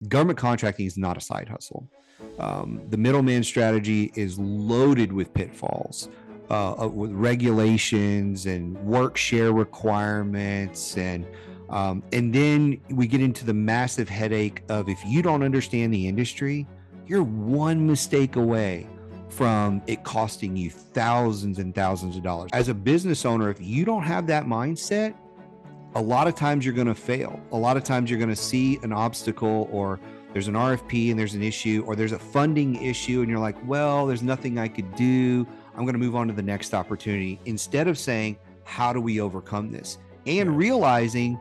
Government contracting is not a side hustle. The middleman strategy is loaded with pitfalls, with regulations and work share requirements, and then we get into the massive headache of, if you don't understand the industry, you're one mistake away from it costing you thousands and thousands of dollars. As a business owner, if you don't have that mindset, a lot of times you're going to fail. A lot of times you're going to see an obstacle, or there's an RFP and there's an issue, or there's a funding issue, and you're like, well, there's nothing I could do. I'm going to move on to the next opportunity, instead of saying, how do we overcome this? And realizing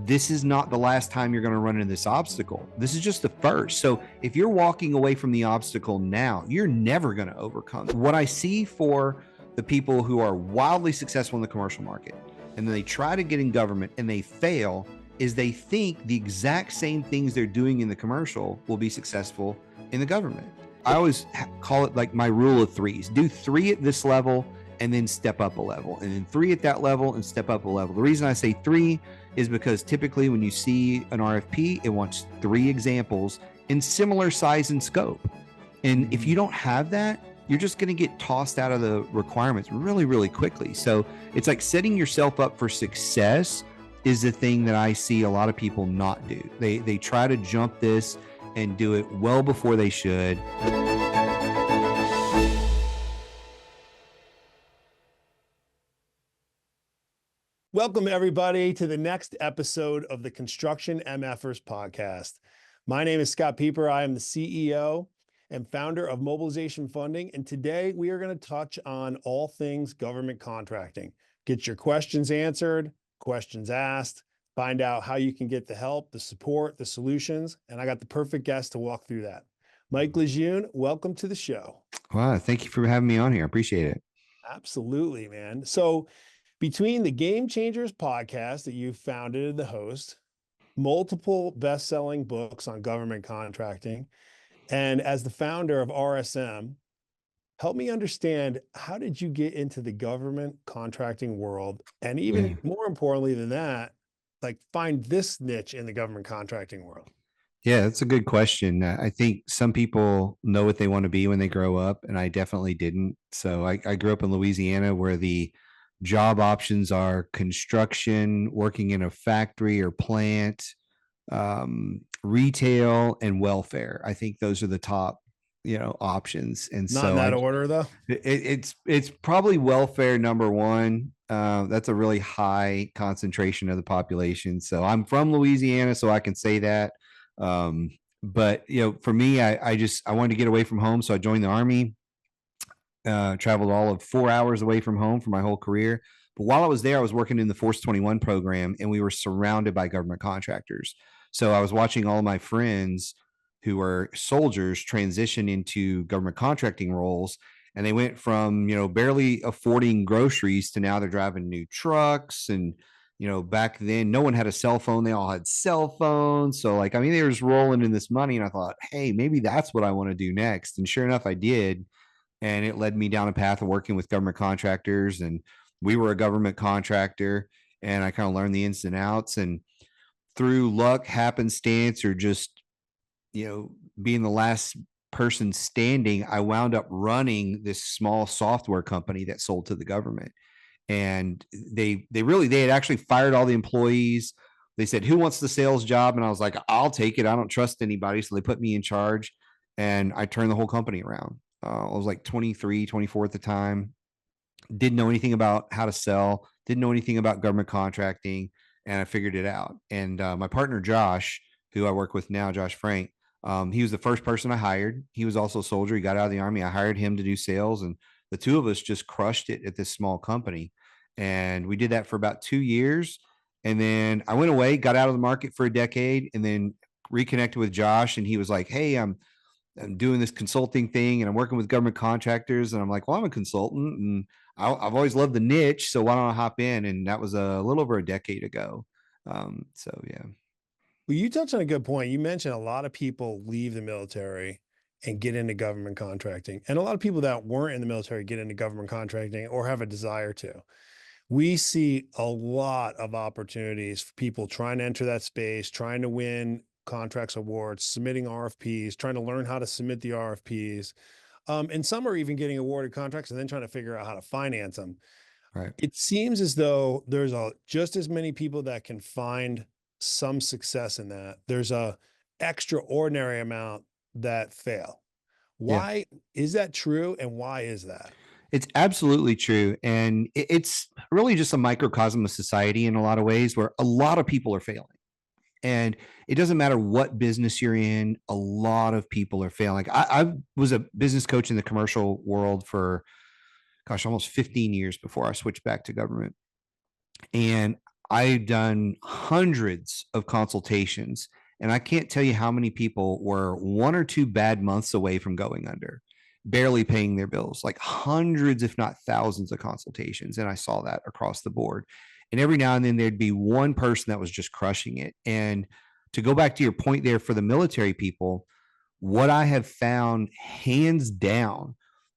this is not the last time you're going to run into this obstacle. This is just the first. So if you're walking away from the obstacle now, you're never going to overcome it. What I see for the people who are wildly successful in the commercial market, and then they try to get in government and they fail, is they think the exact same things they're doing in the commercial will be successful in the government. I always call it like my rule of threes. Do 3 at this level and then step up a level, and then 3 at that level and step up a level. The reason I say 3 is because typically when you see an RFP, it wants 3 examples in similar size and scope. And if you don't have that, you're just going to get tossed out of the requirements really, really quickly. So it's like setting yourself up for success is the thing that I see a lot of people not do. They try to jump this and do it well before they should. Welcome, everybody, to the next episode of the Construction MF'ers podcast. My name is Scott Peper. I am the CEO and founder of Mobilization Funding. And today we are going to touch on all things government contracting. Get your questions answered, questions asked, find out how you can get the help, the support, the solutions. And I got the perfect guest to walk through that. Michael LeJeune, welcome to the show. Wow, thank you for having me on here. I appreciate it. Absolutely, man. So between the Game Changers podcast that you founded and the host, multiple best-selling books on government contracting, and as the founder of RSM, help me understand, how did you get into the government contracting world? And even more importantly than that, like, find this niche in the government contracting world? Yeah, that's a good question. I think some people know what they want to be when they grow up, and I definitely didn't. So I grew up in Louisiana, where the job options are construction, working in a factory or plant, retail, and welfare. I think those are the top, options. And Not in that order, though. It's probably welfare number one. That's a really high concentration of the population. So I'm from Louisiana, so I can say that. But for me, I wanted to get away from home, so I joined the Army. Traveled all of 4 hours away from home for my whole career. But while I was there, I was working in the Force 21 program, and we were surrounded by government contractors. So I was watching all of my friends who were soldiers transition into government contracting roles. And they went from, barely affording groceries to now they're driving new trucks. And, back then no one had a cell phone. They all had cell phones. So they were just rolling in this money. And I thought, hey, maybe that's what I want to do next. And sure enough, I did. And it led me down a path of working with government contractors, and we were a government contractor, and I kind of learned the ins and outs. And through luck, happenstance, or just, being the last person standing, I wound up running this small software company that sold to the government. And they had actually fired all the employees. They said, who wants the sales job? And I was like, I'll take it. I don't trust anybody. So they put me in charge, and I turned the whole company around. I was like 23, 24 at the time. Didn't know anything about how to sell, didn't know anything about government contracting, and I figured it out. And my partner, Josh, who I work with now, Josh Frank, he was the first person I hired. He was also a soldier. He got out of the Army. I hired him to do sales, and the two of us just crushed it at this small company. And we did that for about 2 years. And then I went away, got out of the market for a decade, and then reconnected with Josh. And he was like, hey, I'm doing this consulting thing, and I'm working with government contractors. And I'm like, well, I'm a consultant, and I've always loved the niche, so why don't I hop in? And that was a little over a decade ago. So yeah. Well, you touched on a good point. You mentioned a lot of people leave the military and get into government contracting, and a lot of people that weren't in the military get into government contracting or have a desire to. We see a lot of opportunities for people trying to enter that space, trying to win contracts awards, submitting RFPs, trying to learn how to submit the RFPs. And some are even getting awarded contracts and then trying to figure out how to finance them. Right. It seems as though there's just as many people that can find some success in that. There's a extraordinary amount that fail. Yeah. Why is that true? And why is that? It's absolutely true. And it's really just a microcosm of society in a lot of ways where a lot of people are failing. And it doesn't matter what business you're in, a lot of people are failing. I was a business coach in the commercial world for, gosh, almost 15 years before I switched back to government. And I've done hundreds of consultations. And I can't tell you how many people were 1 or 2 bad months away from going under, barely paying their bills, like hundreds, if not thousands of consultations. And I saw that across the board. And every now and then there'd be one person that was just crushing it. And to go back to your point there for the military people, what I have found hands down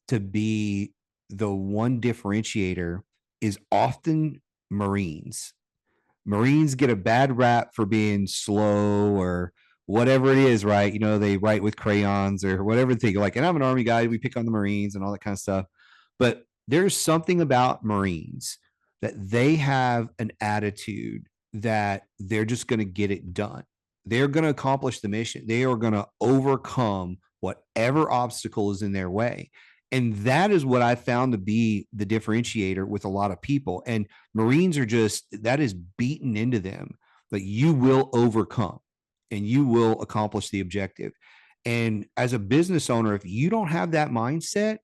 to be the one differentiator is often Marines. Marines get a bad rap for being slow or whatever it is, right? You know, they write with crayons or whatever they like. And I'm an Army guy, we pick on the Marines and all that kind of stuff. But there's something about Marines that they have an attitude that they're just going to get it done. They're going to accomplish the mission. They are going to overcome whatever obstacle is in their way. And that is what I found to be the differentiator with a lot of people. And Marines are just, that is beaten into them that you will overcome and you will accomplish the objective. And as a business owner, if you don't have that mindset,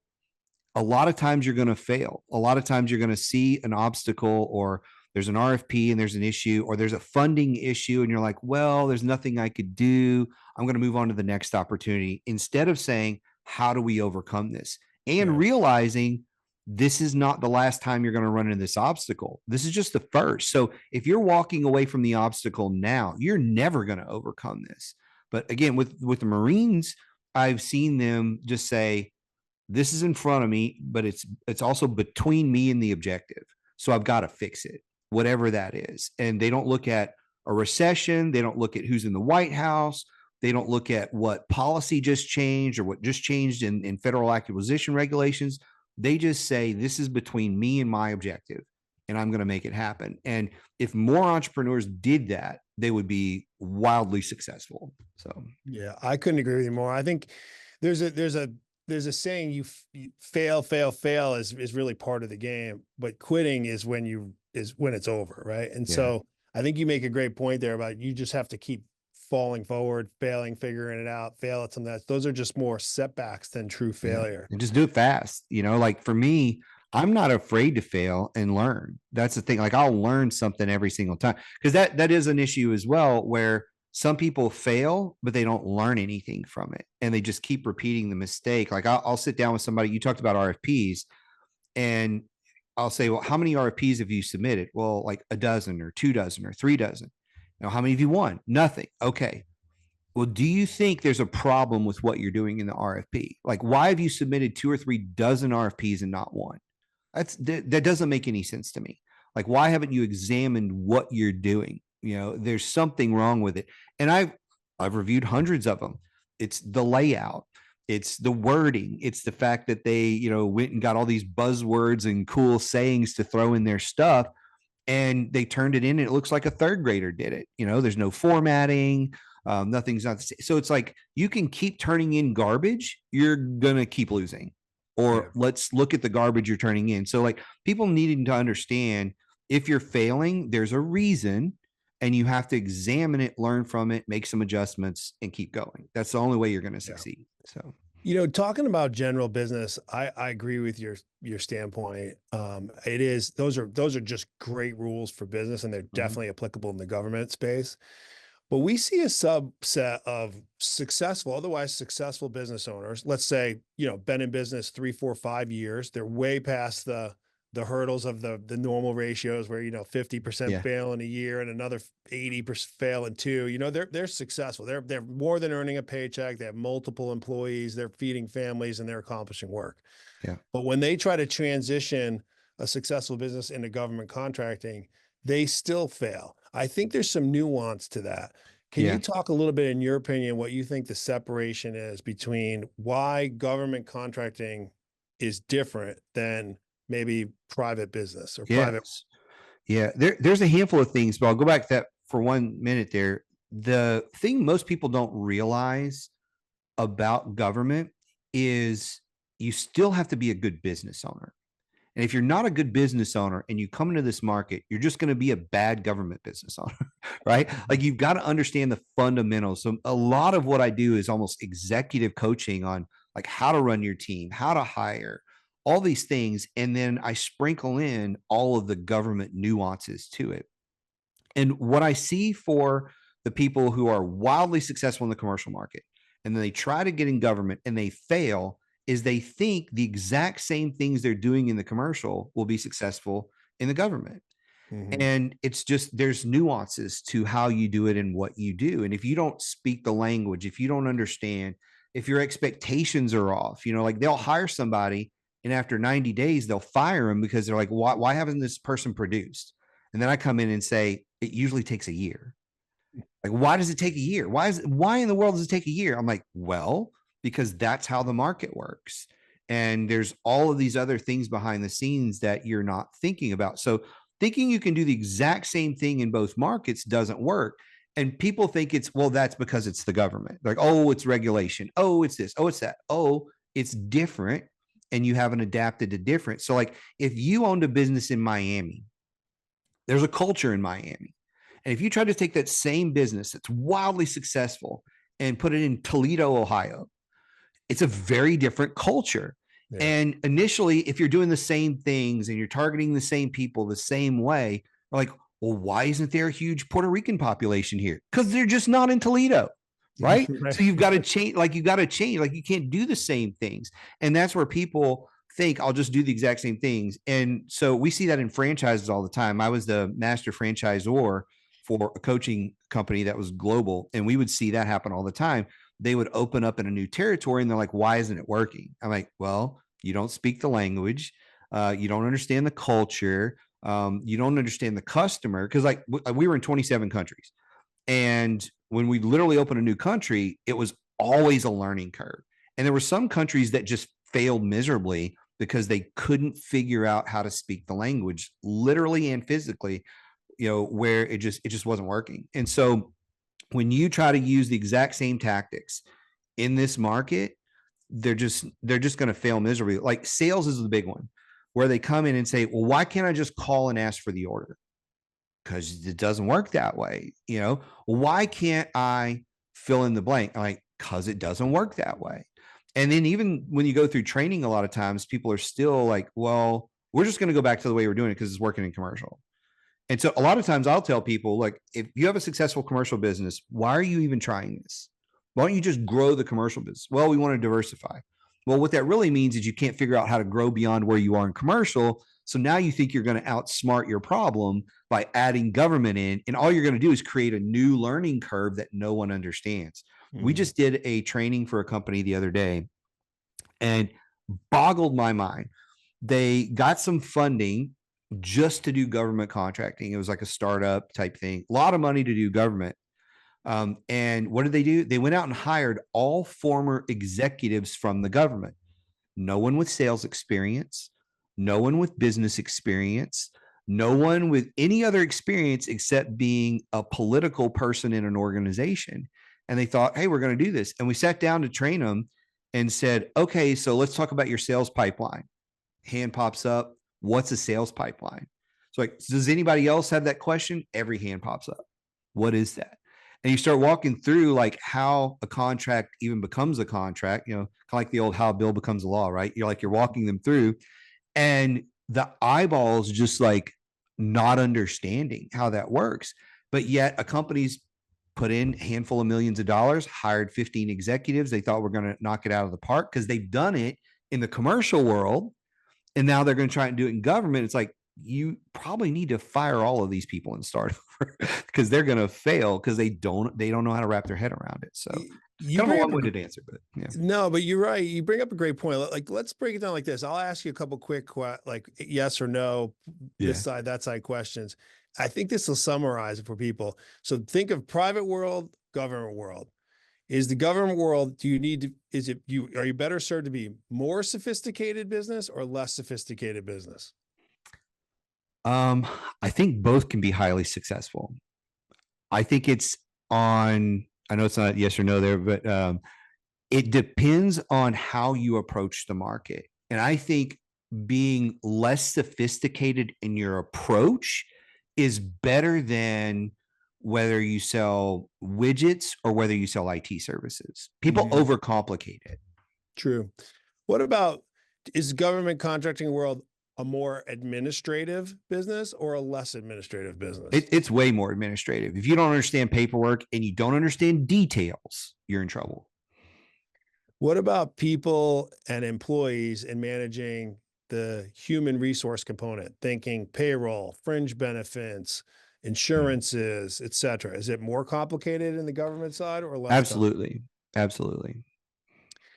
a lot of times you're going to fail. A lot of times you're going to see an obstacle or there's an RFP and there's an issue or there's a funding issue and you're like, well, there's nothing I could do. I'm going to move on to the next opportunity instead of saying, how do we overcome this? And realizing this is not the last time you're going to run into this obstacle. This is just the first. So if you're walking away from the obstacle now, you're never going to overcome this. But again, with the Marines, I've seen them just say, this is in front of me, but it's also between me and the objective. So I've got to fix it, whatever that is. And they don't look at a recession. They don't look at who's in the White House. They don't look at what policy just changed or what just changed in federal acquisition regulations. They just say, this is between me and my objective, and I'm going to make it happen. And if more entrepreneurs did that, they would be wildly successful. So, yeah, I couldn't agree with you more. I think there's a saying, you fail is really part of the game, but quitting is when it's over. Right. And so I think you make a great point there about you just have to keep falling forward, failing, figuring it out, fail at something. Those are just more setbacks than true failure. And just do it fast. You know, like for me, I'm not afraid to fail and learn. That's the thing. Like I'll learn something every single time because that is an issue as well, where some people fail, but they don't learn anything from it. And they just keep repeating the mistake. Like I'll sit down with somebody, you talked about RFPs, and I'll say, well, how many RFPs have you submitted? Well, like a dozen or 2 dozen or 3 dozen. Now, how many have you won? Nothing. Okay. Well, do you think there's a problem with what you're doing in the RFP? Like, why have you submitted 2 or 3 dozen RFPs and not one? That doesn't make any sense to me. Like, why haven't you examined what you're doing? You know, there's something wrong with it. And I've reviewed hundreds of them. It's the layout. It's the wording. It's the fact that they, you know, went and got all these buzzwords and cool sayings to throw in their stuff. And they turned it in and it looks like a 3rd grader did it. You know, there's no formatting. Nothing's not the same. So it's like you can keep turning in garbage. You're going to keep losing. Or let's look at the garbage you're turning in. So like people needing to understand if you're failing, there's a reason and you have to examine it, learn from it, make some adjustments and keep going. That's the only way you're going to succeed. So, you know, talking about general business, I agree with your standpoint. It is, those are just great rules for business and they're definitely applicable in the government space. But we see a subset of successful, otherwise successful business owners. Let's say, you know, been in business 3, 4, 5 years. They're way past the hurdles of the normal ratios where, you know, 50% fail in a year and another 80% fail in 2. You know, they're successful. They're more than earning a paycheck. They have multiple employees. They're feeding families and they're accomplishing work. Yeah. But when they try to transition a successful business into government contracting, they still fail. I think there's some nuance to that. Can you Yeah. talk a little bit, in your opinion, what you think the separation is between why government contracting is different than maybe private business or private? Yes. Yeah. There's a handful of things, but I'll go back to that for 1 minute there. The thing most people don't realize about government is you still have to be a good business owner. And if you're not a good business owner and you come into this market, you're just going to be a bad government business owner, right? Like you've got to understand the fundamentals. So a lot of what I do is almost executive coaching on like how to run your team, how to hire, all these things. And then I sprinkle in all of the government nuances to it. And what I see for the people who are wildly successful in the commercial market and then they try to get in government and they fail is they think the exact same things they're doing in the commercial will be successful in the government. Mhm. And it's just there's nuances to how you do it and what you do. And if you don't speak the language, if you don't understand, if your expectations are off, like they'll hire somebody and after 90 days they'll fire them because they're like, why haven't this person produced? And then I come in and say, it usually takes a year. Like, why does it take a year? Why in the world does it take a year? I'm like, well, because that's how the market works. And there's all of these other things behind the scenes that you're not thinking about. So thinking you can do the exact same thing in both markets doesn't work. And people think well, that's because it's the government. Like, oh, it's regulation. Oh, it's this. Oh, it's that. Oh, it's different. And you haven't adapted to different. So, like, if you owned a business in Miami, there's a culture in Miami. And if you try to take that same business that's wildly successful and put it in Toledo, Ohio, it's a very different culture. Yeah. And initially, if you're doing the same things and you're targeting the same people the same way, we're like, well, why isn't there a huge Puerto Rican population here? Because they're just not in Toledo. Right. Right. So you've got to change, like you can't do the same things. And that's where people think I'll just do the exact same things. And so we see that in franchises all the time. I was the master franchisor for a coaching company that was global. And we would see that happen all the time. They would open up in a new territory and they're like, why isn't it working? I'm like, well, you don't speak the language. You don't understand the culture. You don't understand the customer. Cause like we were in 27 countries. And when we literally opened a new country, it was always a learning curve. And there were some countries that just failed miserably because they couldn't figure out how to speak the language, literally and physically, where it just wasn't working. And so when you try to use the exact same tactics in this market, they're just going to fail miserably. Like sales is the big one where they come in and say, well, why can't I just call and ask for the order? Because it doesn't work that way. Why can't I fill in the blank? I'm like, because it doesn't work that way. And then even when you go through training, a lot of times people are still like, well, we're just going to go back to the way we're doing it because it's working in commercial. And so a lot of times I'll tell people, like, if you have a successful commercial business, why are you even trying this? Why don't you just grow the commercial business? Well, we want to diversify. Well, what that really means is you can't figure out how to grow beyond where you are in commercial. So now you think you're going to outsmart your problem by adding government in. And all you're going to do is create a new learning curve that no one understands. Mm-hmm. We just did a training for a company the other day and boggled my mind. They got some funding just to do government contracting. It was like a startup type thing, a lot of money to do government. And what did they do? They went out and hired all former executives from the government, no one with sales experience, no one with business experience, no one with any other experience except being a political person in an organization. And they thought, hey, we're going to do this. And we sat down to train them and said, okay, so let's talk about your sales pipeline. Hand pops up. What's a sales pipeline? So like, does anybody else have that question? Every hand pops up. What is that? And you start walking through like how a contract even becomes a contract, kind of like the old how a bill becomes a law, right? You're walking them through and the eyeballs just like not understanding how that works. But yet a company's put in a handful of millions of dollars, hired 15 executives. They thought we're going to knock it out of the park because they've done it in the commercial world. And now they're going to try and do it in government. It's like, you probably need to fire all of these people and start over because they're going to fail because they don't know how to wrap their head around it. So you kind of a long-winded answer, but yeah. No, but you're right. You bring up a great point. Like, let's break it down like this. I'll ask you a couple quick, like yes or no, this side, that side questions. I think this will summarize it for people. So think of private world, government world. Is the government world, do you need to, are you better served to be more sophisticated business or less sophisticated business? I think both can be highly successful. I think it's on, I know it's not yes or no there, but it depends on how you approach the market. And I think being less sophisticated in your approach is better than whether you sell widgets or whether you sell IT services. People overcomplicate it. True. What about, is government contracting world a more administrative business or a less administrative business? It's way more administrative. If you don't understand paperwork and you don't understand details, you're in trouble. What about people and employees in managing the human resource component, thinking payroll, fringe benefits, insurances, et cetera? Is it more complicated in the government side or less? Absolutely. Absolutely.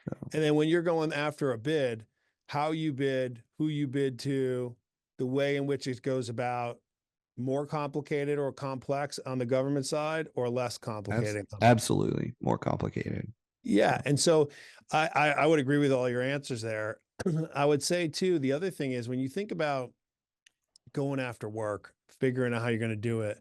So. And then when you're going after a bid, how you bid, who you bid to, the way in which it goes about, more complicated or complex on the government side or less complicated? Absolutely more complicated. Yeah. And so I would agree with all your answers there. I would say too, the other thing is when you think about going after work, figuring out how you're going to do it,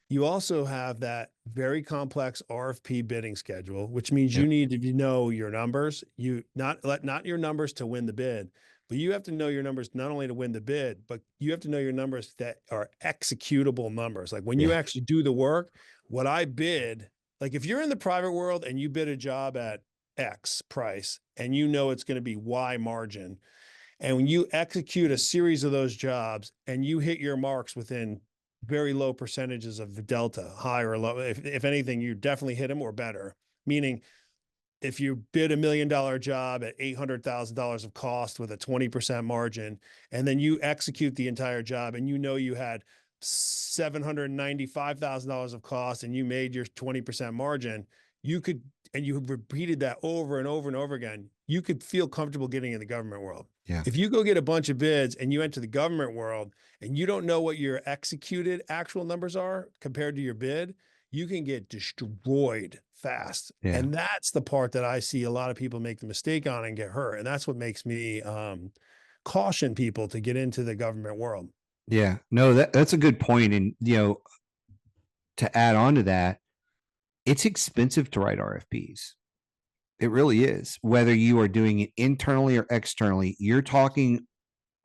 you also have that very complex RFP bidding schedule, which means you need to know your numbers. You not your numbers to win the bid, but you have to know your numbers not only to win the bid, but you have to know your numbers that are executable numbers. Like when you actually do the work, what I bid, like if you're in the private world and you bid a job at X price and you know it's going to be Y margin, and when you execute a series of those jobs and you hit your marks within very low percentages of the delta, high or low, if anything, you definitely hit them or better. Meaning, if you bid $1 million job at $800,000 of cost with a 20% margin, and then you execute the entire job and you know you had $795,000 of cost and you made your 20% margin, you could, and you repeated that over and over and over again, you could feel comfortable getting in the government world. Yeah. If you go get a bunch of bids and you enter the government world and you don't know what your executed actual numbers are compared to your bid, you can get destroyed fast. Yeah. And that's the part that I see a lot of people make the mistake on and get hurt. And that's what makes me caution people to get into the government world. Yeah, no, that's a good point. And, to add on to that, it's expensive to write RFPs. It really is. Whether you are doing it internally or externally, you're talking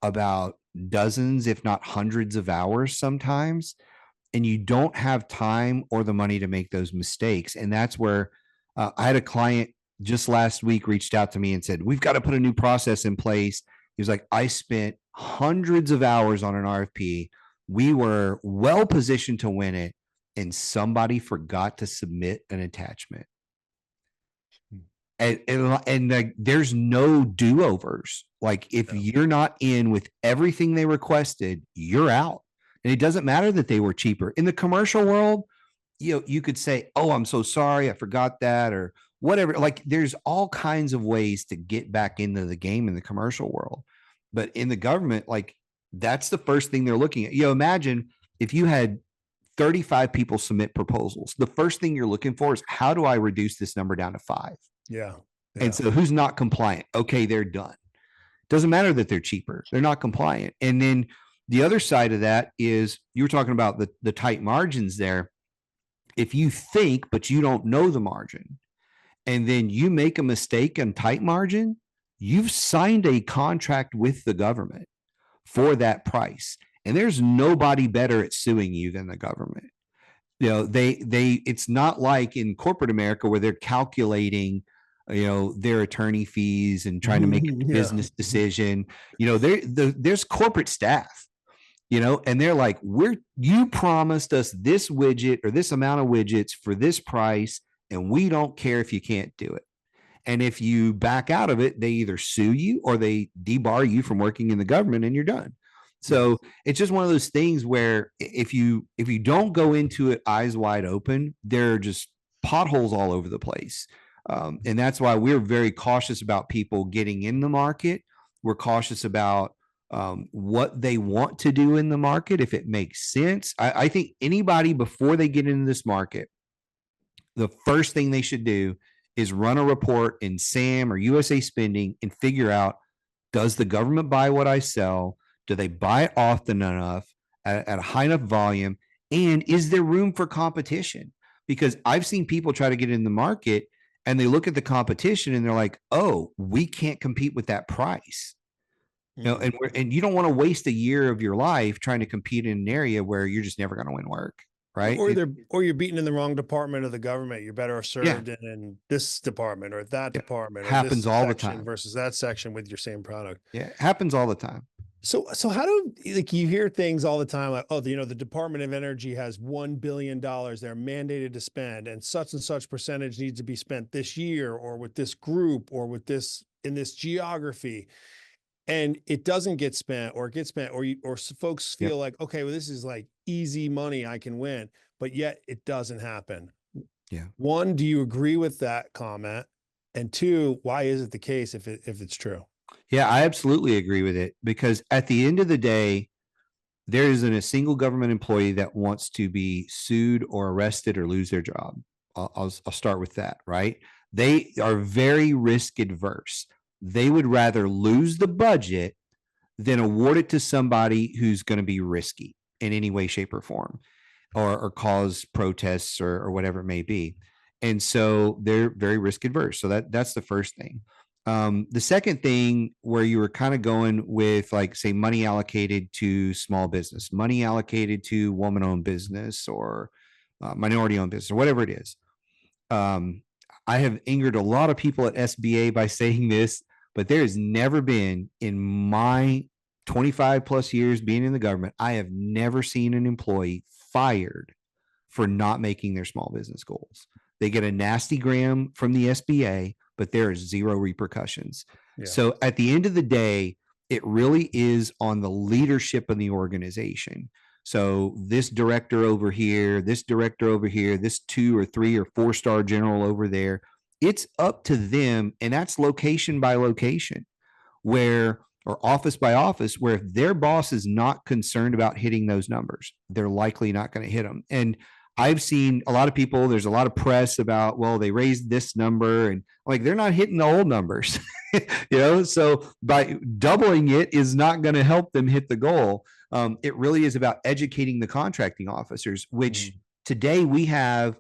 about dozens, if not hundreds of hours sometimes, and you don't have time or the money to make those mistakes. And that's where I had a client just last week reached out to me and said, we've got to put a new process in place. He was like, I spent hundreds of hours on an RFP. We were well positioned to win it, and somebody forgot to submit an attachment. And like, there's no do-overs. Like if you're not in with everything they requested, you're out. And it doesn't matter that they were cheaper. In the commercial world, you could say, oh, I'm so sorry, I forgot that, or whatever. Like there's all kinds of ways to get back into the game in the commercial world. But in the government, like that's the first thing they're looking at. Imagine if you had 35 people submit proposals. The first thing you're looking for is, how do I reduce this number down to 5? Yeah. And so who's not compliant? Okay, they're done. Doesn't matter that they're cheaper. They're not compliant. And then the other side of that is, you were talking about the tight margins there. If you think, but you don't know the margin, and then you make a mistake on tight margin, you've signed a contract with the government for that price. And there's nobody better at suing you than the government. It's not like in corporate America where they're calculating, their attorney fees and trying to make a business decision. There's corporate staff, and they're like, you promised us this widget or this amount of widgets for this price, and we don't care if you can't do it. And if you back out of it, they either sue you or they debar you from working in the government, and you're done. So it's just one of those things where if you don't go into it eyes wide open, there are just potholes all over the place. And that's why we're very cautious about people getting in the market. We're cautious about what they want to do in the market, if it makes sense. I think anybody, before they get into this market, the first thing they should do is run a report in SAM or USA Spending and figure out, does the government buy what I sell? Do they buy it often enough at a high enough volume? And is there room for competition? Because I've seen people try to get in the market and they look at the competition and they're like, oh, we can't compete with that price. And you don't want to waste a year of your life trying to compete in an area where you're just never going to win work. Right. Or you're beaten in the wrong department of the government. You're better served Yeah. in this department or that department or this Happens all the section time. versus that section with your same product. Yeah. It happens all the time. So how do, like, you hear things all the time like, oh, the Department of Energy has $1 billion they're mandated to spend, and such percentage needs to be spent this year or with this group or with this in this geography, and it doesn't get spent or it gets spent, or folks feel like, okay, well, this is like easy money, I can win, but yet it doesn't happen. Yeah. One, do you agree with that comment? And two, why is it the case if it's true? Yeah, I absolutely agree with it, because at the end of the day, there isn't a single government employee that wants to be sued or arrested or lose their job. I'll start with that, right? They are very risk adverse. They would rather lose the budget than award it to somebody who's going to be risky in any way, shape, or form, or cause protests or whatever it may be. And so they're very risk adverse. So that's the first thing. The second thing, where you were kind of going with, like, say, money allocated to small business, money allocated to woman-owned business or minority-owned business, or whatever it is. I have angered a lot of people at SBA by saying this, but there has never been, in my 25 plus years being in the government, I have never seen an employee fired for not making their small business goals. They get a nasty gram from the SBA, but there is zero repercussions. Yeah. So at the end of the day, it really is on the leadership of the organization. So this director over here, this director over here, this 2 or 3 or 4-star general over there, it's up to them. And that's location by location, or office by office, where if their boss is not concerned about hitting those numbers, they're likely not going to hit them. And I've seen a lot of people, there's a lot of press about, well, they raised this number, and like, they're not hitting the old numbers, so by doubling it is not going to help them hit the goal. It really is about educating the contracting officers, which today we have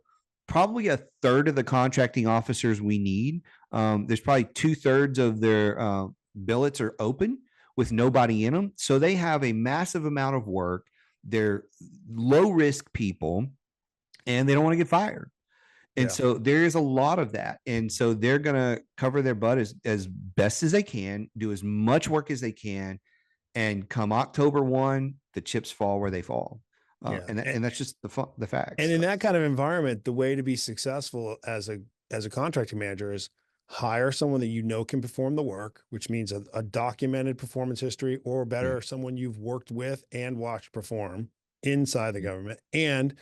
probably a third of the contracting officers we need. There's probably 2/3 of their billets are open with nobody in them. So they have a massive amount of work. They're low risk people, and they don't want to get fired. And so there is a lot of that. And so they're going to cover their butt as best as they can, do as much work as they can. And come October 1, the chips fall where they fall. And that's just the facts. And in that kind of environment, the way to be successful as a contracting manager is hire someone that can perform the work, which means a documented performance history, or better, someone you've worked with and watched perform inside the government, and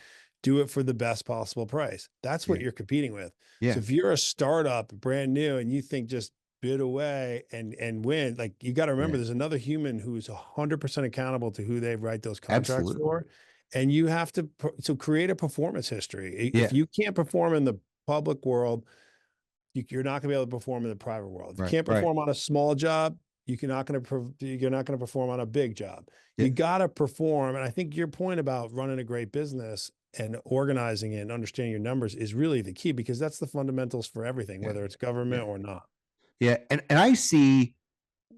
do it for the best possible price. That's what you're competing with. So if you're a startup, brand new, and you think just bid away and win, like, you got to remember there's another human who's 100% accountable to who they write those contracts for. And you have to create a performance history. If you can't perform in the public world, you're not going to be able to perform in the private world. If you can't perform on a small job, you're not going to perform on a big job. You got to perform. And I think your point about running a great business and organizing it and understanding your numbers is really the key, because that's the fundamentals for everything, whether it's government or not. Yeah. And I see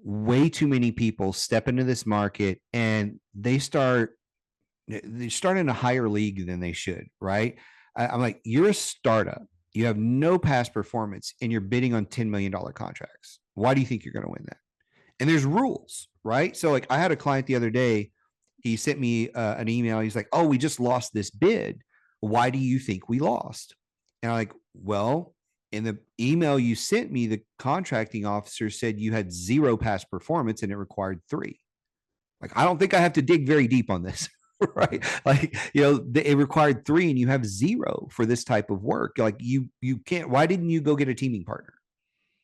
way too many people step into this market and they start in a higher league than they should. Right. I'm like, you're a startup. You have no past performance and you're bidding on $10 million contracts. Why do you think you're going to win that? And there's rules, right? So, like, I had a client the other day, he sent me an email. He's like, oh, we just lost this bid. Why do you think we lost? And I'm like, well, in the email you sent me, the contracting officer said you had 0 past performance and it required 3. Like, I don't think I have to dig very deep on this, right? Like, it required 3 and you have 0 for this type of work. Like, you can't, why didn't you go get a teaming partner?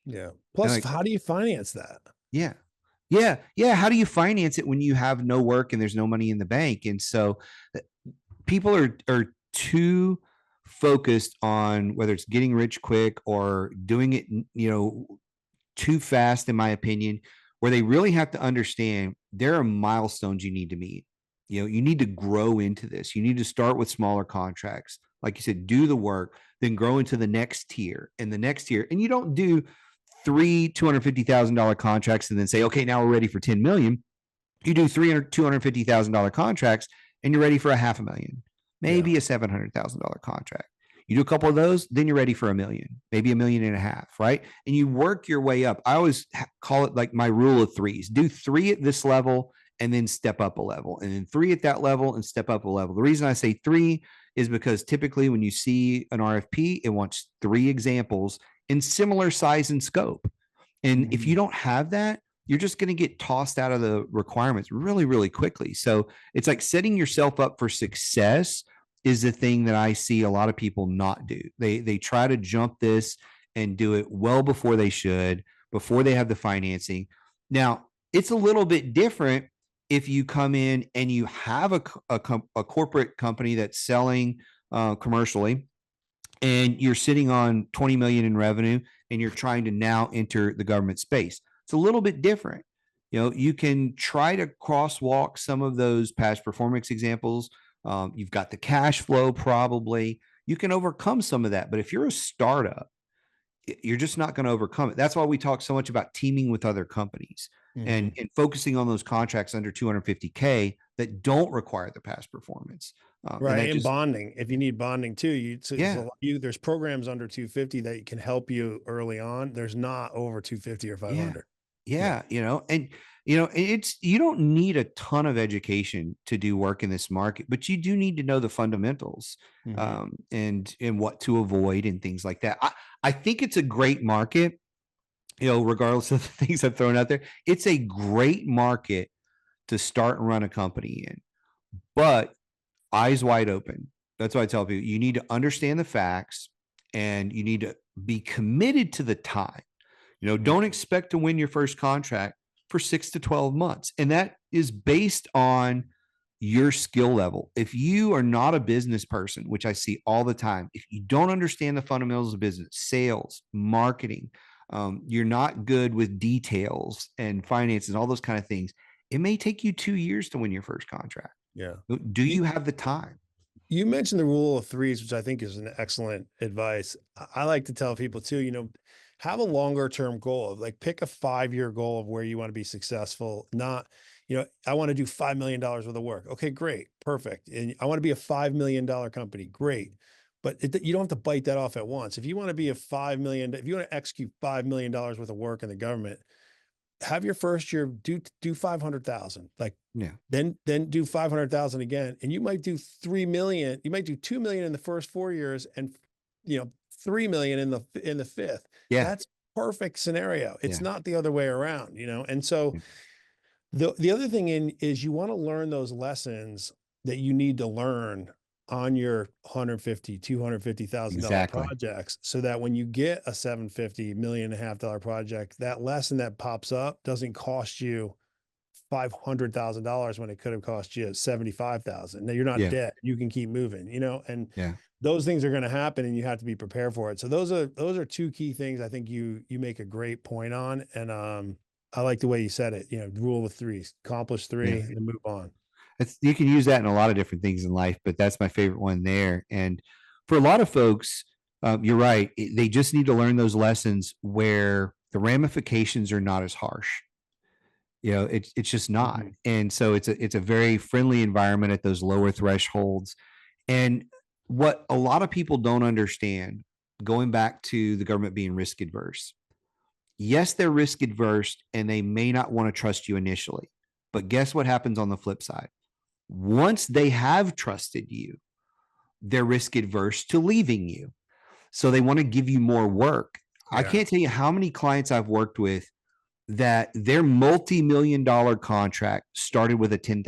Yeah. Plus, like, how do you finance that? Yeah. How do you finance it when you have no work and there's no money in the bank? And so people are too focused on whether it's getting rich quick or doing it, too fast, in my opinion, where they really have to understand there are milestones you need to meet. You need to grow into this. You need to start with smaller contracts. Like you said, do the work, then grow into the next tier and the next tier. And you don't do three $250,000 contracts and then say, okay, now we're ready for 10 million. You do $250,000 contracts and you're ready for $500,000, maybe a $700,000 contract. You do a couple of those, then you're ready for $1 million, maybe $1.5 million, right? And you work your way up. I always call it like my rule of threes. Do 3 at this level and then step up a level, and then 3 at that level and step up a level. The reason I say 3 is because typically when you see an RFP, it wants 3 examples in similar size and scope. And if you don't have that, you're just going to get tossed out of the requirements really, really quickly. So it's like setting yourself up for success is the thing that I see a lot of people not do. They try to jump this and do it well before they should, before they have the financing. Now, it's a little bit different if you come in and you have a corporate company that's selling commercially, and you're sitting on 20 million in revenue and you're trying to now enter the government space. It's a little bit different. You can try to crosswalk some of those past performance examples. You've got the cash flow, probably. You can overcome some of that. But if you're a startup, you're just not going to overcome it. That's why we talk so much about teaming with other companies and focusing on those contracts under 250K that don't require the past performance. Right. And bonding, if you need bonding too, there's programs under 250 that can help you early on. There's not over 250 or 500. Yeah. You don't need a ton of education to do work in this market, but you do need to know the fundamentals and what to avoid and things like that. I think it's a great market, regardless of the things I've thrown out there. It's a great market to start and run a company in, but eyes wide open. That's why I tell people you need to understand the facts and you need to be committed to the time. Don't expect to win your first contract for 6 to 12 months. And that is based on your skill level. If you are not a business person, which I see all the time, if you don't understand the fundamentals of business, sales, marketing, you're not good with details and finance and all those kind of things, it may take you 2 years to win your first contract. Yeah. Do you have the time? You mentioned the rule of threes, which I think is an excellent advice. I like to tell people too, have a longer term goal of pick a 5-year goal of where you want to be successful. Not, I want to do $5 million worth of work. Okay, great. Perfect. And I want to be a $5 million company. Great. But you don't have to bite that off at once. If you want to be if you want to execute $5 million worth of work in the government, have your first year do 500,000, then do 500,000 again. And you might do 3 million. You might do 2 million in the first 4 years and, 3 million in the fifth. Yeah. That's perfect scenario. It's not the other way around, And so the other thing is you want to learn those lessons that you need to learn on your $150,000, $250,000 projects, so that when you get a $750 million and a half dollar project, that lesson that pops up doesn't cost you $500,000 when it could have cost you $75,000. Now you're not dead. You can keep moving, and those things are going to happen and you have to be prepared for it. So those are 2 key things I think you make a great point on. And I like the way you said it, rule of threes, accomplish 3 and move on. You can use that in a lot of different things in life, but that's my favorite one there. And for a lot of folks, you're right. They just need to learn those lessons where the ramifications are not as harsh. It's just not. And so it's a very friendly environment at those lower thresholds. And what a lot of people don't understand, going back to the government being risk adverse. Yes, they're risk adverse and they may not want to trust you initially, but guess what happens on the flip side? Once they have trusted you, they're risk adverse to leaving you. So they want to give you more work. I can't tell you how many clients I've worked with that their multi-million-dollar contract started with a $10,000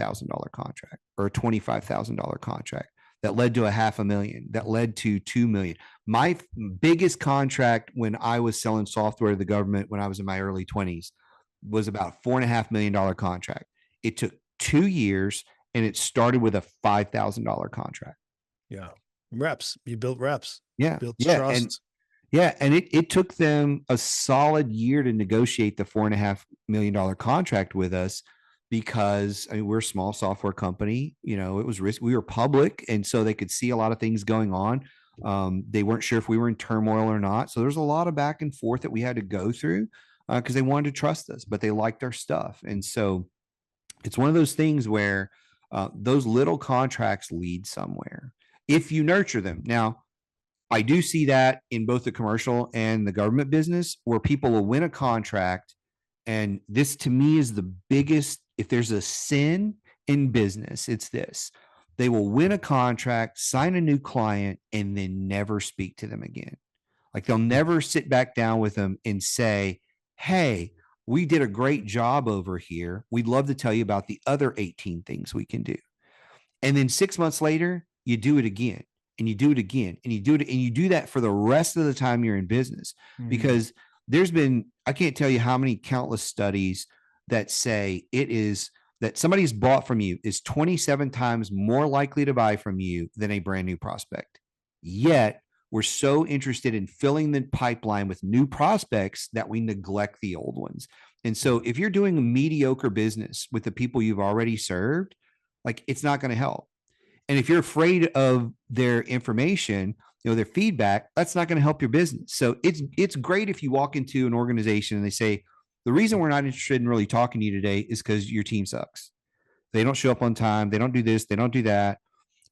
contract or a $25,000 contract that led to $500,000, that led to $2 million. My biggest contract when I was selling software to the government when I was in my early 20s was about $4.5 million contract. It took 2 years and it started with a $5,000 contract. Yeah. Reps. You built reps. Yeah. Built Yeah. trust. And it took them a solid year to negotiate the $4.5 million contract with us, because I mean, we're a small software company. You know, it was risk. We were public, and so they could see a lot of things going on. They weren't sure if we were in turmoil or not. So there's a lot of back and forth that we had to go through, because they wanted to trust us, but they liked our stuff. And so it's one of those things where those little contracts lead somewhere if you nurture them. Now, I do see that in both the commercial and the government business, where people will win a contract. And this to me is the biggest, if there's a sin in business, it's this. They will win a contract, sign a new client, and then never speak to them again. Like they'll never sit back down with them and say, hey, we did a great job over here. We'd love to tell you about the other 18 things we can do. And then 6 months later, you do it again, and you do it again, and you do it, and you do that for the rest of the time you're in business. Because there's been, I can't tell you how many countless studies that say it is that somebody's bought from you is 27 times more likely to buy from you than a brand new prospect. Yet we're so interested in filling the pipeline with new prospects that we neglect the old ones. And so if you're doing a mediocre business with the people you've already served, like it's not going to help. And if you're afraid of their information, their feedback, that's not going to help your business. So it's great if you walk into an organization and they say, the reason we're not interested in really talking to you today is because your team sucks. They don't show up on time. They don't do this. They don't do that.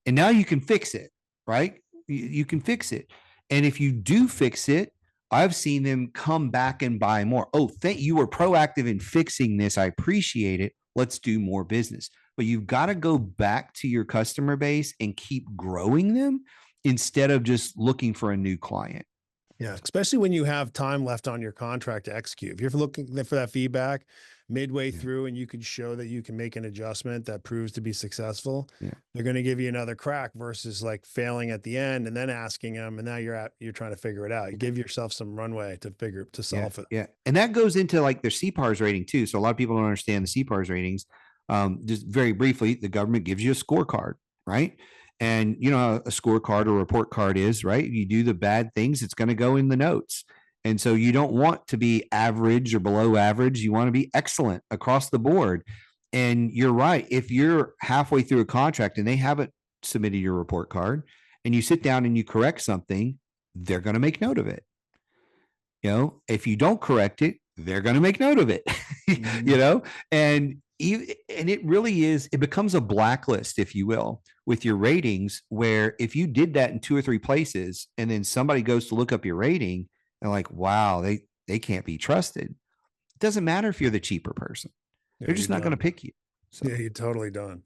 And now you can fix it, right? You can fix it. And if you do fix it, I've seen them come back and buy more. Oh, thank you were proactive in fixing this. I appreciate it. Let's do more business. But you've got to go back to your customer base and keep growing them instead of just looking for a new client. Yeah, especially when you have time left on your contract to execute. If you're looking for that feedback midway through and you can show that you can make an adjustment that proves to be successful, they're going to give you another crack versus like failing at the end and then asking them. And now you're trying to figure it out. You give yourself some runway to solve it. Yeah. And that goes into like their CPARS rating too. So a lot of people don't understand the CPARS ratings. Just very briefly, the government gives you a scorecard, right? And you know, a scorecard or report card is, right? You do the bad things, it's going to go in the notes. And so you don't want to be average or below average. You want to be excellent across the board. And you're right. If you're halfway through a contract and they haven't submitted your report card and you sit down and you correct something, they're going to make note of it. You know, if you don't correct it, they're going to make note of it, you know, and it really is, it becomes a blacklist, if you will, with your ratings, where if you did that in 2 or 3 places and then somebody goes to look up your rating and like, wow, they can't be trusted. It doesn't matter if you're the cheaper person. They're just not going to pick you. So. Yeah, you're totally done.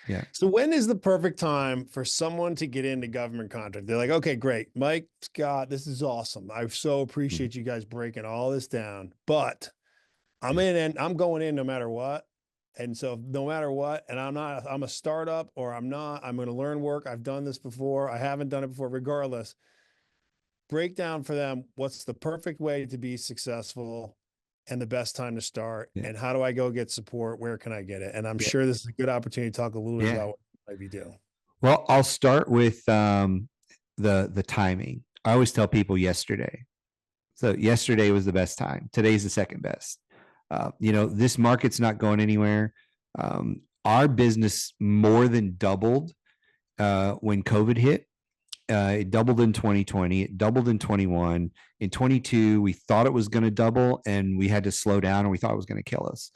Yeah. So when is the perfect time for someone to get into government contract? They're like, okay, great. Mike, Scott, this is awesome. I so appreciate you guys breaking all this down, but I'm going in no matter what. And so no matter what, and I'm a startup or I'm going to learn work. I've done this before. I haven't done it before. Regardless, break down for them what's the perfect way to be successful and the best time to start, and how do I go get support? Where can I get it? And I'm sure this is a good opportunity to talk a little bit about what you might be doing. Well, I'll start with the timing. I always tell people yesterday. So yesterday was the best time. Today's the second best. You know, this market's not going anywhere. Our business more than doubled when COVID hit. It doubled in 2020. It doubled in 21. In 22, we thought it was going to double and we had to slow down and we thought it was going to kill us.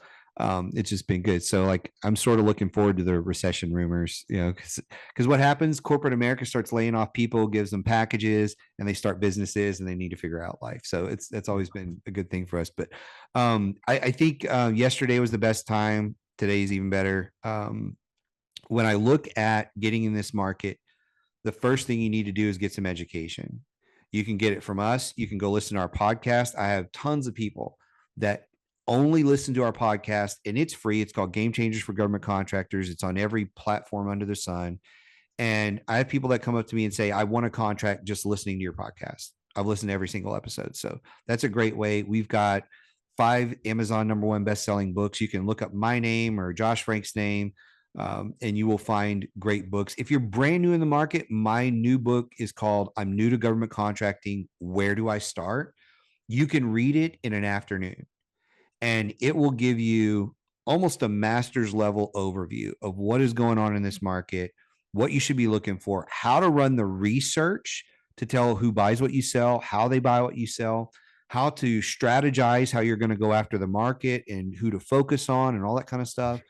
It's just been good. So like, I'm sort of looking forward to the recession rumors, you know, because what happens, corporate America starts laying off people, gives them packages, and they start businesses and they need to figure out life. So that's always been a good thing for us. But I think yesterday was the best time. Today's even better. When I look at getting in this market, the first thing you need to do is get some education. You can get it from us. You can go listen to our podcast. I have tons of people that only listen to our podcast, and it's free. It's called Game Changers for Government Contractors. It's on every platform under the sun. And I have people that come up to me and say, I want a contract just listening to your podcast. I've listened to every single episode. So that's a great way. We've got 5 Amazon #1 best-selling books. You can look up my name or Josh Frank's name. and you will find great books. If you're brand new in the market, my new book is called I'm New to Government Contracting. Where do I start? You can read it in an afternoon, and it will give you almost a master's level overview of what is going on in this market, what you should be looking for, how to run the research to tell who buys what you sell, how they buy what you sell, how to strategize how you're going to go after the market and who to focus on and all that kind of stuff.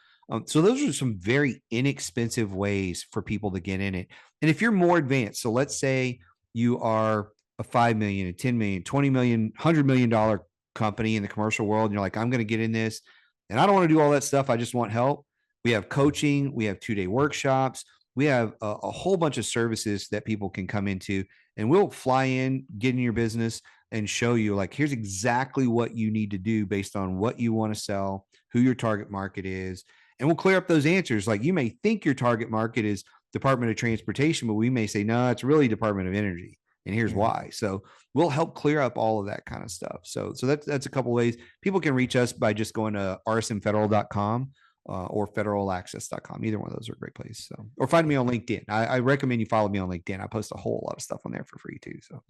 So those are some very inexpensive ways for people to get in it. And if you're more advanced, so let's say you are a 5 million, a 10 million, 20 million, $100 million company in the commercial world, and you're like, I'm going to get in this and I don't want to do all that stuff. I just want help. We have coaching, we have 2-day workshops, we have a whole bunch of services that people can come into, and we'll fly in, get in your business and show you like, here's exactly what you need to do based on what you want to sell, who your target market is. And we'll clear up those answers. Like, you may think your target market is Department of Transportation, but we may say, no, it's really Department of Energy. And here's why. So we'll help clear up all of that kind of stuff. So that's a couple of ways. People can reach us by just going to rsmfederal.com or federalaccess.com. Either one of those are a great place. So, or find me on LinkedIn. I recommend you follow me on LinkedIn. I post a whole lot of stuff on there for free too. So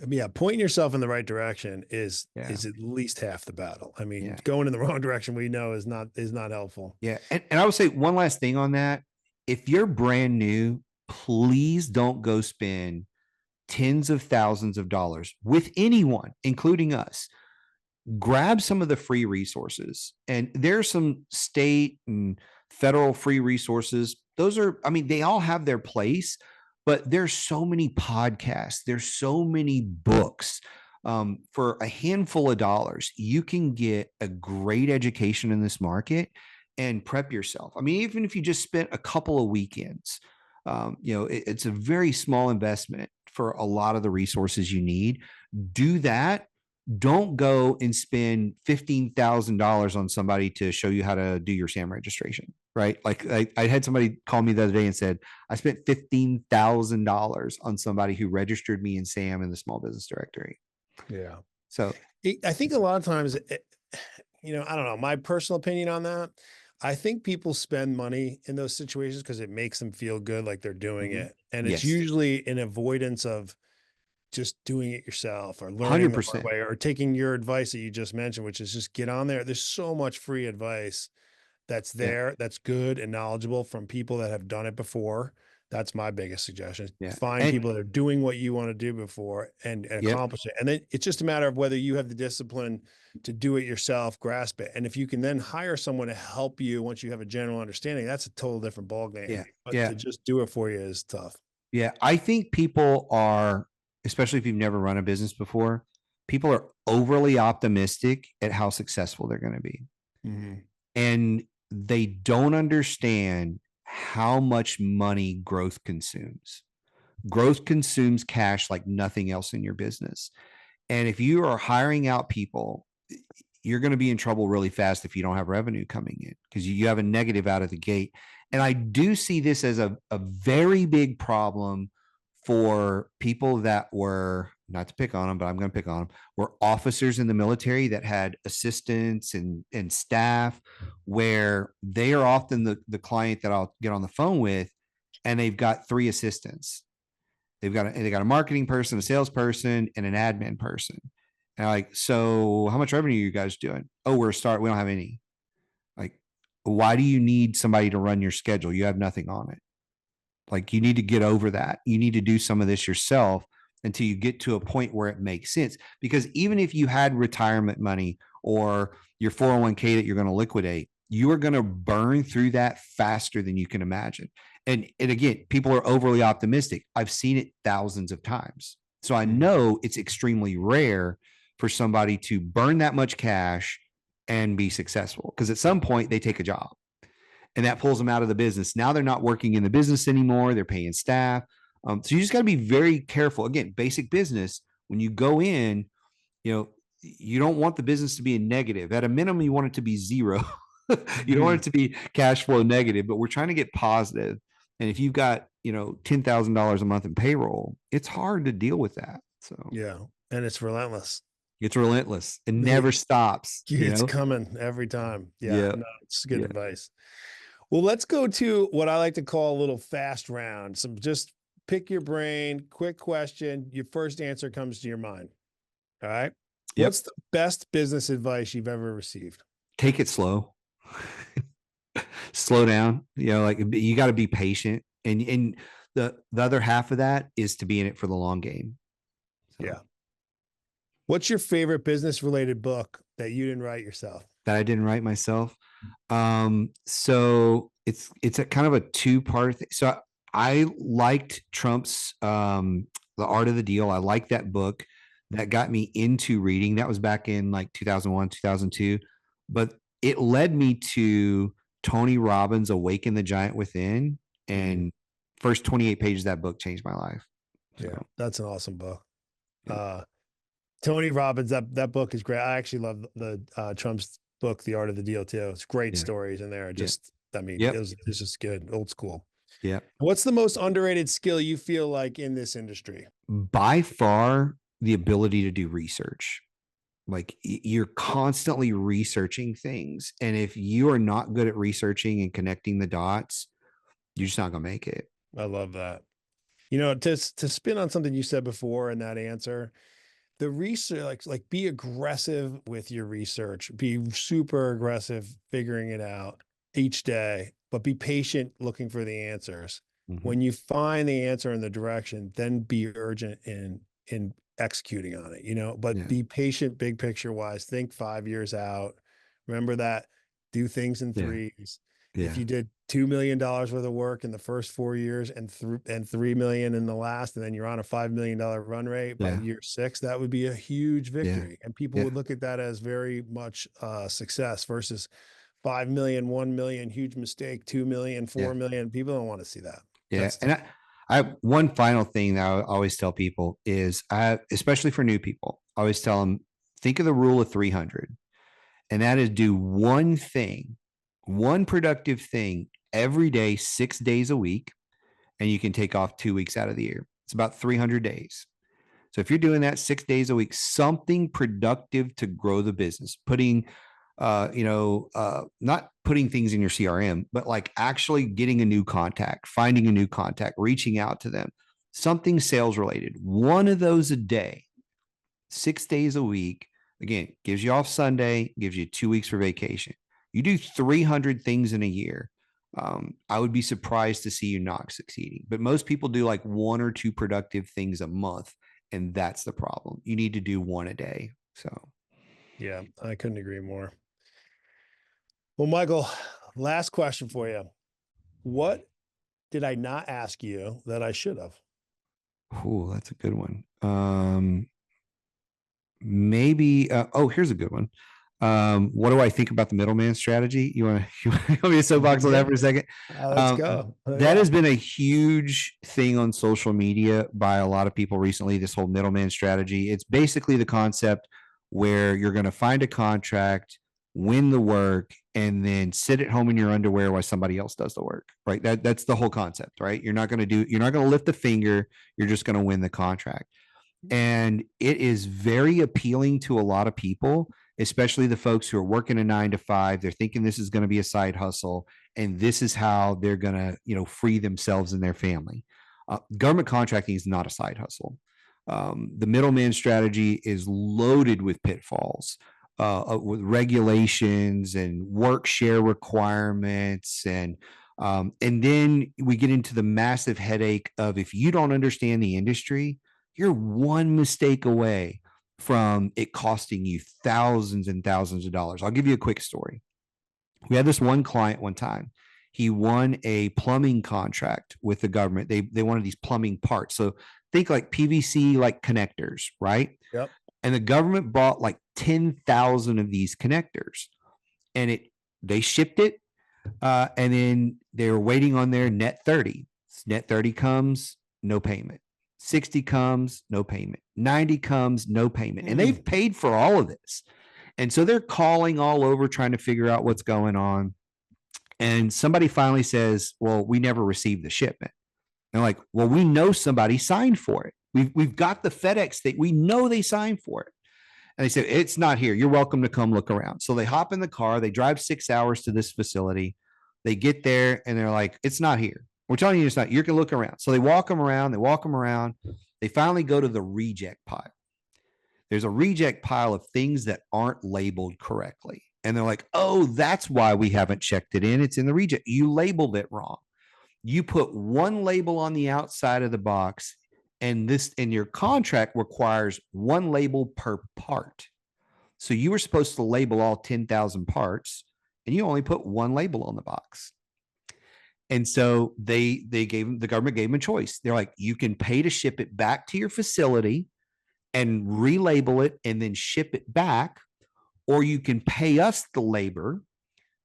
yeah, pointing yourself in the right direction is at least half the battle. I mean, going in the wrong direction, we know is not helpful. Yeah. And I would say one last thing on that. If you're brand new, please don't go spend tens of thousands of dollars with anyone, including us. Grab some of the free resources, and there's some state and federal free resources. Those are, I mean, they all have their place, but there's so many podcasts, there's so many books. For a handful of dollars, you can get a great education in this market and prep yourself. I mean, even if you just spent a couple of weekends, it's a very small investment for a lot of the resources you need. Do that. Don't go and spend $15,000 on somebody to show you how to do your SAM registration, right? Like I had somebody call me the other day and said, I spent $15,000 on somebody who registered me in SAM in the small business directory. Yeah. So I think a lot of times, I don't know, my personal opinion on that. I think people spend money in those situations because it makes them feel good, like they're doing it. And it's usually an avoidance of just doing it yourself or learning 100%. The hard way, or taking your advice that you just mentioned, which is just get on there. There's so much free advice that's there, that's good and knowledgeable from people that have done it before. That's my biggest suggestion. Find people that are doing what you want to do before and accomplish it. And then it's just a matter of whether you have the discipline to do it yourself, grasp it. And if you can then hire someone to help you once you have a general understanding, that's a total different ballgame. But to just do it for you is tough. Yeah. I think people are, especially if you've never run a business before, people are overly optimistic at how successful they're going to be. And they don't understand how much money growth consumes. Growth consumes cash like nothing else in your business. And if you are hiring out people, you're going to be in trouble really fast if you don't have revenue coming in, because you have a negative out of the gate. And I do see this as a very big problem for people that were, not to pick on them, but I'm going to pick on them, were officers in the military that had assistants and staff, where they are often the client that I'll get on the phone with, and they've got 3 assistants. They got a marketing person, a salesperson, and an admin person. And I'm like, so how much revenue are you guys doing? Oh, we don't have any. Like, why do you need somebody to run your schedule? You have nothing on it. Like, you need to get over that. You need to do some of this yourself until you get to a point where it makes sense. Because even if you had retirement money or your 401k that you're going to liquidate, you are going to burn through that faster than you can imagine. And again, people are overly optimistic. I've seen it thousands of times. So I know it's extremely rare for somebody to burn that much cash and be successful, because at some point they take a job and that pulls them out of the business. Now they're not working in the business anymore. They're paying staff. So you just got to be very careful. Again, basic business, when you go in, you don't want the business to be a negative. At a minimum, you want it to be zero. You don't want it to be cash flow negative, but we're trying to get positive. And if you've got, $10,000 a month in payroll, it's hard to deal with that. So and it's relentless. It's relentless. It never stops. It's coming every time. No, it's good advice. Well, let's go to what I like to call a little fast round. Some just pick your brain, quick question. Your first answer comes to your mind. All right. Yep. What's the best business advice you've ever received? Take it slow. Slow down. Like you got to be patient. And the other half of that is to be in it for the long game. So, Yeah. What's your favorite business related book that you didn't write yourself? that I didn't write myself. So it's a kind of a two-part thing. So I liked Trump's The Art of the Deal. I liked that book. That got me into reading. That was back in like 2001, 2002. But it led me to Tony Robbins' Awaken the Giant Within. And first 28 pages of that book changed my life. So, Yeah, that's an awesome book. yeah. Tony Robbins, that book is great. I actually love the Trump's book, The Art of the Deal, too. It's great Yeah. stories in there. Just, I mean, Yep. it's just good, old school. Yeah. What's the most underrated skill you feel like in this industry? By far, the ability to do research. Like you're constantly researching things. And if you are not good at researching and connecting the dots, you're just not going to make it. I love that. You know, to spin on something you said before in that answer, the research, like be aggressive with your research, be super aggressive figuring it out each day, but be patient looking for the answers. Mm-hmm. When you find the answer in the direction, then be urgent in executing on it, but be patient, big picture wise, think 5 years out. Remember that, do things in threes. If you did $2 million worth of work in the first 4 years and 3 million in the last, and then you're on a $5 million run rate by year 6, that would be a huge victory. And people would look at that as very much success versus 5 million, 1 million, huge mistake, 2 million, 4 million. People don't want to see that. Yeah. And I one final thing that I always tell people is especially for new people, I always tell them, think of the rule of 300. And that is do one thing, one productive thing every day, 6 days a week, and you can take off 2 weeks out of the year. It's about 300 days. So if you're doing that 6 days a week, something productive to grow the business, putting, not putting things in your CRM, but like actually getting a new contact, finding a new contact, reaching out to them, something sales related, one of those a day, 6 days a week. Again, gives you off Sunday, gives you 2 weeks for vacation. You do 300 things in a year. I would be surprised to see you not succeeding. But most people do like 1 or 2 productive things a month, and that's the problem. You need to do 1 a day. So, yeah, I couldn't agree more. Well, Michael, last question for you. What did I not ask you that I should have? oh, that's a good one. Maybe. Here's a good one. What do I think about the middleman strategy? You want me to soapbox on that for a second? Let's go. That has been a huge thing on social media by a lot of people recently. This whole middleman strategy. It's basically the concept where you're going to find a contract, win the work, and then sit at home in your underwear while somebody else does the work. Right? That's the whole concept. Right? You're not going to lift a finger. You're just going to win the contract. And it is very appealing to a lot of people, especially the folks who are working a 9 to 5. They're thinking this is going to be a side hustle, and this is how they're going to, free themselves and their family. Government contracting is not a side hustle. The middleman strategy is loaded with pitfalls, with regulations and work share requirements, and then we get into the massive headache of if you don't understand the industry, you're one mistake away from it costing you thousands and thousands of dollars. I'll give you a quick story. We had this one client one time. He won a plumbing contract with the government. They wanted these plumbing parts. So think like PVC, like connectors, right? Yep. And the government bought like 10,000 of these connectors, and they shipped it. And then they were waiting on their net 30. Net 30 comes, no payment. 60 comes, no payment. 90 comes, no payment. And they've paid for all of this. And so they're calling all over trying to figure out what's going on. And somebody finally says, well, we never received the shipment. And they're like, well, we know somebody signed for it. We've got the FedEx thing. We know they signed for it. And they said, it's not here. You're welcome to come look around. So they hop in the car. They drive 6 hours to this facility. They get there and they're like, it's not here. We're telling you it's not. You can look around. So they walk them around. They walk them around. They finally go to the reject pile. There's a reject pile of things that aren't labeled correctly. And they're like, oh, that's why we haven't checked it in. It's in the reject. You labeled it wrong. You put one label on the outside of the box, and your contract requires one label per part. So you were supposed to label all 10,000 parts, and you only put one label on the box. And so the government gave them a choice. They're like, you can pay to ship it back to your facility and relabel it and then ship it back, or you can pay us the labor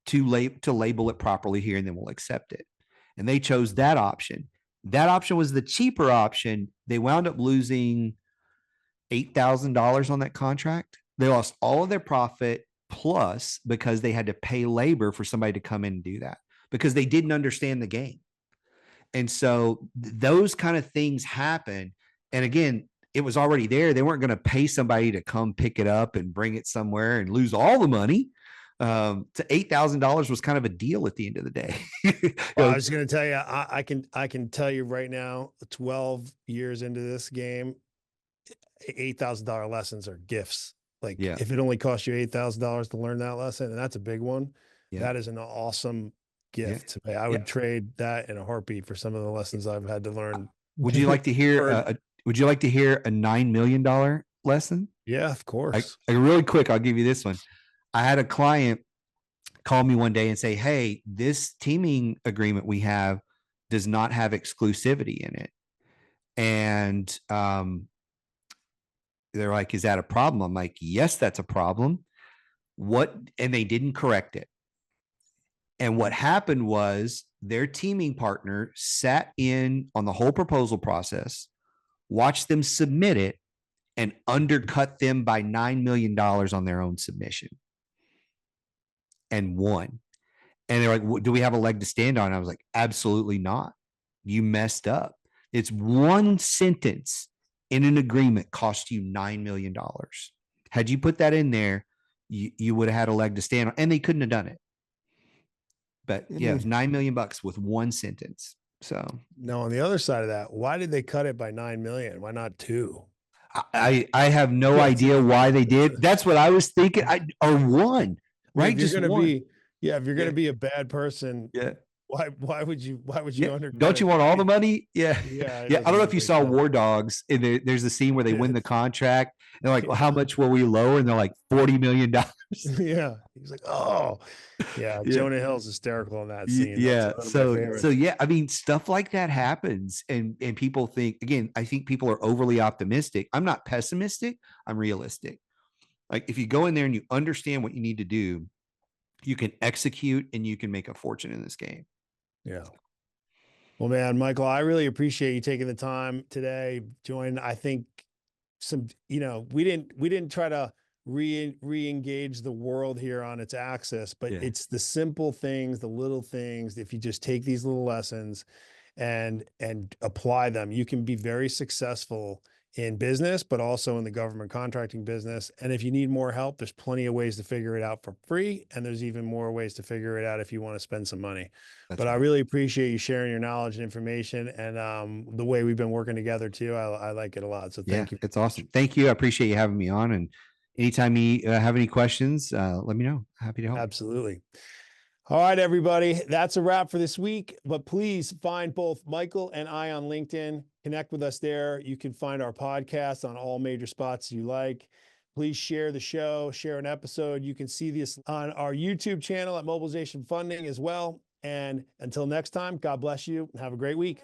to label it properly here, and then we'll accept it. And they chose that option. That option was the cheaper option. They wound up losing $8,000 on that contract. They lost all of their profit, plus because they had to pay labor for somebody to come in and do that because they didn't understand the game. And so those kind of things happen. And again, it was already there. They weren't going to pay somebody to come pick it up and bring it somewhere and lose all the money. To $8,000 was kind of a deal at the end of the day. Well, I was going to tell you, I can tell you right now, 12 years into this game, $8,000 lessons are gifts. Like if it only costs you $8,000 to learn that lesson, and that's a big one, that is an awesome gift. I would trade that in a heartbeat for some of the lessons I've had to learn. Would you like to hear? Would you like to hear a $9 million lesson? Yeah, of course. Really quick, I'll give you this one. I had a client call me one day and say, hey, this teaming agreement we have does not have exclusivity in it. And they're like, is that a problem? I'm like, yes, that's a problem. And they didn't correct it. And what happened was their teaming partner sat in on the whole proposal process, watched them submit it, and undercut them by $9 million on their own submission and won. And they're like, do we have a leg to stand on? I was like, absolutely not. You messed up. It's one sentence in an agreement cost you $9 million. Had you put that in there, you would have had a leg to stand on, and they couldn't have done it. But yeah, it was $9 million with one sentence. So no, on the other side of that, why did they cut it by 9 million? Why not 2? I have no idea why they did. That's what I was thinking. Or 1, right? If you're going to be, if you're going to be a bad person, why would you undercut? Don't you want all the money? Yeah. I don't know if you saw War Dogs. There's a scene where they win the contract. They're like, well, how much will we lower? And they're like, $40 million. Yeah. He's like, oh, yeah. Jonah Hill's hysterical in that scene. Yeah. So yeah, I mean, stuff like that happens. And people think, again, I think people are overly optimistic. I'm not pessimistic. I'm realistic. Like if you go in there and you understand what you need to do, you can execute and you can make a fortune in this game. Yeah. Well, man, Michael, I really appreciate you taking the time today. I think we didn't try to re-engage the world here on its axis, but it's the simple things, the little things. If you just take these little lessons and apply them, you can be very successful in business, but also in the government contracting business. And if you need more help, there's plenty of ways to figure it out for free. And there's even more ways to figure it out if you want to spend some money. But right. I really appreciate you sharing your knowledge and information, and the way we've been working together too. I like it a lot. So thank you. It's awesome. Thank you. I appreciate you having me on. And anytime you have any questions, let me know. Happy to help. Absolutely. All right, everybody. That's a wrap for this week. But please find both Michael and I on LinkedIn. Connect with us there. You can find our podcast on all major spots you like. Please share the show, share an episode. You can see this on our YouTube channel at Mobilization Funding as well. And until next time, God bless you and have a great week.